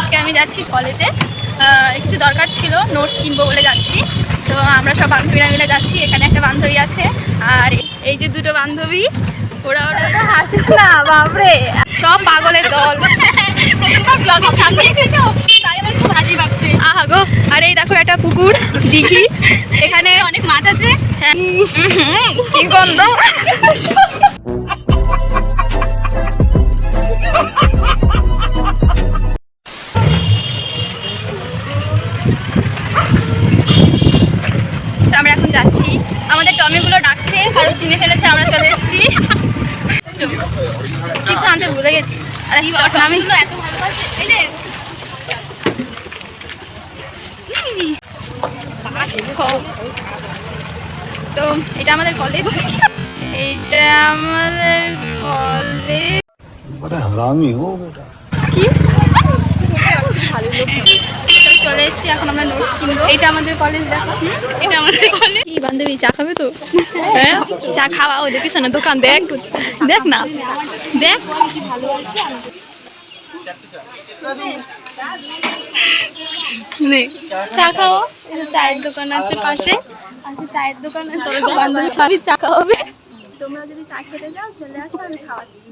আজকে আমি যাচ্ছি কলেজে, কিছু দরকার ছিল, নোটস কিনবো বলে যাচ্ছি। তো আমরা সব বান্ধবীরা মিলে যাচ্ছি। এখানে একটা বান্ধবী আছে আর এই যে দুটো বান্ধবী, ওরাও রয়েছে। হাসিস না বাপরে, সব পাগলের দল। আহা গো। আর এই দেখো একটা পুকুর, দিঘি, এখানে অনেক মাছ আছে। হ্যাঁ, কি গন্ধ। আমরা এখন যাচ্ছি, আমাদের টমিগুলো ডাকছে, কারো চিনে ফেলেছে, আমরা চলে এসেছি। কিছু আনতে ভুলে গেছি। টমিগুলো এত ভালোবাসে। এই যে তো এটা আমাদের কলেজ, এইটা আমাদের কলেজ। बड़ा हरामी हो बेटा। কি চলে এসেছি, এখন আমরা নোটস কিনবো। এটা আমাদের কলেজ, দেখো এটা আমাদের কলেজ। কি বান্ধবী চা খাবে তো? হ্যাঁ চা খাওয়া, ওই দেখিস না দোকান, দেখ দেখ না, দেখ চা খাও। চায়ের দোকান আছে পাশে, চায়ের দোকান আছে, বান্ধবী চা খাওয়াবে। তোমরা যদি চা খেতে যাও চলে আসো, আমি খাওয়াচ্ছি।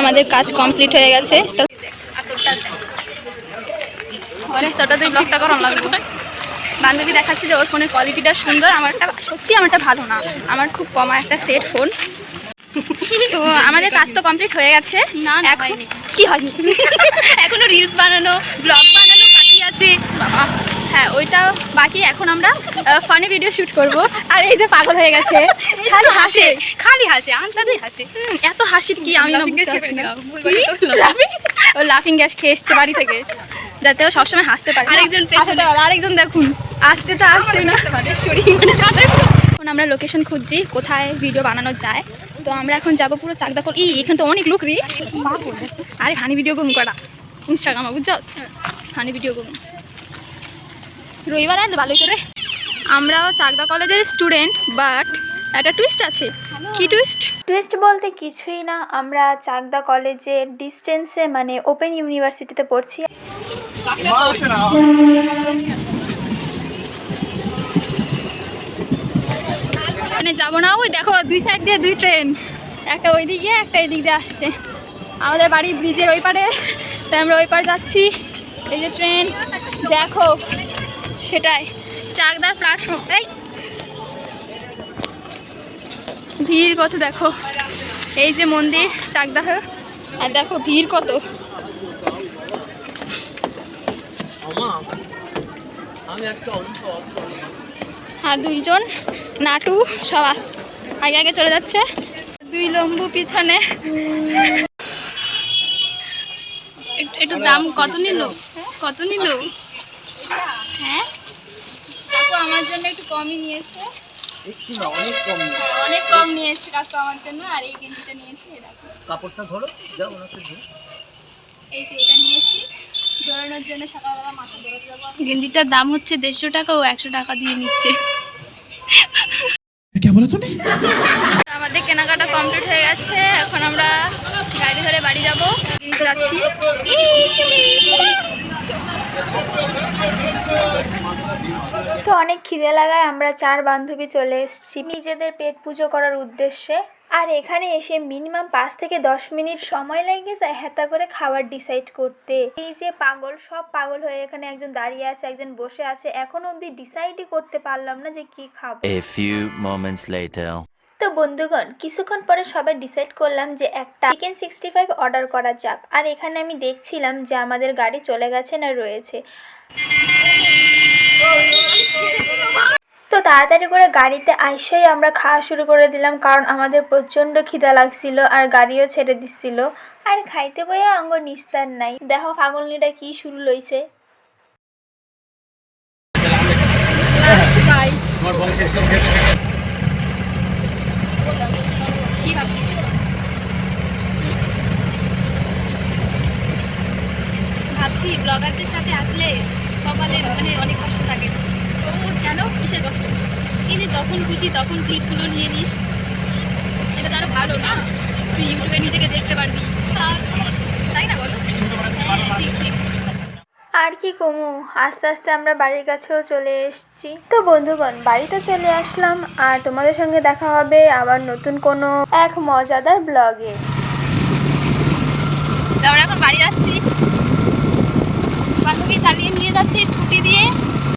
আমাদের কাজ কমপ্লিট হয়ে গেছে। তোটা তুই ব্লগটা কর, লাগবে। বান্ধবী দেখাচ্ছি যে ওর ফোনের কোয়ালিটিটা সুন্দর, আমারটা সত্যি আমারটা ভালো না, আমার খুব কমা একটা সেট ফোন। তো আমাদের কাজ তো কমপ্লিট হয়ে গেছে। না হয়নি। কি হয়নি? এখনো রিলস বানানো, ব্লগ বানানো বাকি আছে বাবা। হ্যাঁ ওইটা বাকি। এখন আমরা ফানি ভিডিও শুট করব। আর এই যে পাগল হয়ে গেছে, খালি হাসে, খালি হাসে, আন্দাজেই হাসে। এত হাসির কি আমি ও লাফিং গ্যাস খেয়ে এসছে বাড়ি থেকে, যাতে ও সবসময় হাসতে পারে। আরেকজন দেখুন আসছে, তো আসছে না। এখন আমরা লোকেশন খুঁজছি কোথায় ভিডিও বানানো যায়। তো আমরা এখন যাবো পুরো চাকদা কল। এখানে তো অনেক লোক রে। আরে ফানি ভিডিও করুন করা ইনস্টাগ্রামে, বুঝছস? ফানি ভিডিও করুন। রবিবার আনতে ভালোই করে। আমরাও চাকদা কলেজের স্টুডেন্ট, বাট একটা টুইস্ট আছে। কি টুইস্ট? টুইস্ট বলতে কিছুই না, আমরা চাকদা কলেজের ডিস্টেন্সে মানে ওপেন ইউনিভার্সিটিতে পড়ছি। যাবো না, ওই দেখো দুই সাইড দিয়ে দুই ট্রেন, একটা ওই দিকে একটা এই দিক দিয়ে আসছে। আমাদের বাড়ি ব্রিজের ওই পারে, তাই আমরা ওই পার যাচ্ছি। এই যে ট্রেন দেখো, সেটাই চাকদার প্ল্যাটফর্ম। এই ভিড় কত দেখো, এই যে মন্দির চাকদাহ, আর দেখো ভিড় কত। আর দুইজন নাটু সব আগে আগে চলে যাচ্ছে, দুই লম্বু পিছনে। একটু দাম কত নিল? কত নিল? হ্যাঁ কাকু আমার জন্য একটু কমই নিয়েছে, অনেক কম নিয়েছে কাকু আমার জন্য। আর এই গেঞ্জিটা নিয়েছে, কাপড়টা ধরো, যাও ওনাকে ধরো। এই যে এটা নিয়েছি ধরানোর জন্য, সকালবেলা মাথা ধরাতে যাবো। গেঞ্জিটার দাম হচ্ছে 150 টাকা, ও 100 টাকা দিয়ে নিচ্ছে। আমাদের কেনাকাটা কমপ্লিট হয়ে গেছে, এখন আমরা গাড়ি ধরে বাড়ি যাবো। যাচ্ছি। তো অনেক খিদে লাগায় আমরা 4 বান্ধবী চলে এসেছি নিজেদের পেট পুজো করার উদ্দেশ্যে। আর এখানে এসে মিনিমাম 5 থেকে 10 মিনিট সময় লেগে যায় হেতা করে খাবার ডিসাইড করতে। এই যে পাগল, সব পাগল হয়ে এখানে একজন দাঁড়িয়ে আছে, একজন বসে আছে, এখনো অবধি ডিসাইডই করতে পারলাম না যে কি খাবো। A few moments later. তো বন্ধুগণ কিছুক্ষণ পরে সবাই ডিসাইড করলাম যে একটা চিকেন 65 অর্ডার করা যাক। আর এখানে আমি দেখছিলাম যে আমাদের গাড়ি চলে গেছে না রয়েছে। তো তাড়াতাড়ি করে গাড়িতে আইসাই আমরা খাওয়া শুরু করে দিলাম, কারণ আমাদের প্রচণ্ড খিদা লাগছিল আর গাড়িও ছেড়ে দিচ্ছিল। আর খাইতে বইয়া অঙ্গ নিস্তার নাই। দেখো পাগলনিটা কি শুরু লইছে। কি ভাবছিস? ভাবছি ব্লগারদের সাথে আসলে কপালে মানে অনেক কষ্ট থাকে। ও কেন? কিসের কষ্ট? এই যে যখন খুশি তখন ক্লিপগুলো নিয়ে নিস, এটা তো আরো ভালো না? তুই ইউটিউবে নিজেকে দেখতে পারবি, তাই না বলো? হ্যাঁ ঠিক ঠিক। আর কি কমু, আস্তে আস্তে আমরা বাড়ির কাছেও চলে এসেছি। তো বন্ধুগণ, বাড়িতে চলে আসলাম, আর তোমাদের সঙ্গে দেখা হবে আবার নতুন কোনো এক মজাদার ব্লগে। আমরা এখন বাড়ি যাচ্ছি।